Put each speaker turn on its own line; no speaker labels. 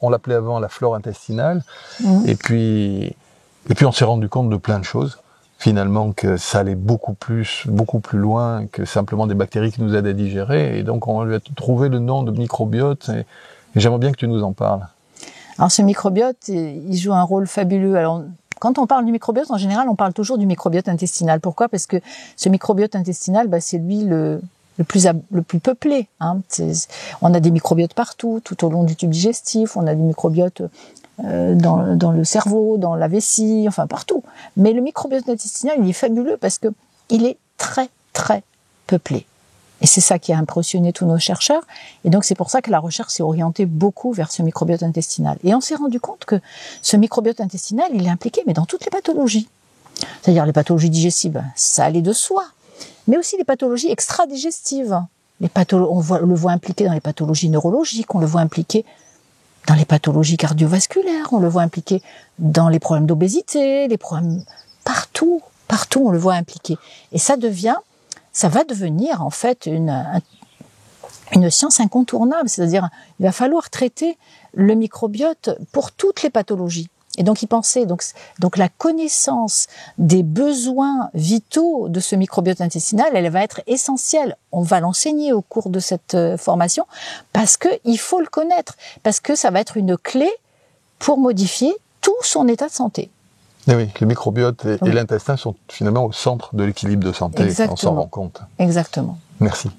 On l'appelait avant la flore intestinale. Et puis on s'est rendu compte de plein de choses. Finalement, que ça allait beaucoup plus loin que simplement des bactéries qui nous aident à digérer. Et donc, on lui a trouvé le nom de microbiote. Et j'aimerais bien que tu nous en parles.
Alors, ce microbiote, il joue un rôle fabuleux. Alors, quand on parle du microbiote, en général, on parle toujours du microbiote intestinal. Pourquoi ? Parce que ce microbiote intestinal, c'est lui le plus peuplé. Hein. On a des microbiotes partout, tout au long du tube digestif. On a des microbiotes dans le cerveau, dans la vessie, enfin partout. Mais le microbiote intestinal, il est fabuleux parce que il est très, très peuplé. Et c'est ça qui a impressionné tous nos chercheurs. Et donc, c'est pour ça que la recherche s'est orientée beaucoup vers ce microbiote intestinal. Et on s'est rendu compte que ce microbiote intestinal, il est impliqué, mais dans toutes les pathologies. C'est-à-dire les pathologies digestives, ça allait de soi. Mais aussi les pathologies extra-digestives. On le voit impliqué dans les pathologies neurologiques, on le voit impliqué dans les pathologies cardiovasculaires, on le voit impliqué dans les problèmes d'obésité, les problèmes partout on le voit impliqué. Et ça va devenir en fait une science incontournable, c'est-à-dire il va falloir traiter le microbiote pour toutes les pathologies. Et donc il pensait donc la connaissance des besoins vitaux de ce microbiote intestinal, elle va être essentielle. On va l'enseigner au cours de cette formation parce que il faut le connaître, parce que ça va être une clé pour modifier tout son état de santé.
Et oui, le microbiote et l'intestin sont finalement au centre de l'équilibre de santé.
Exactement.
On s'en rend compte.
Exactement.
Merci.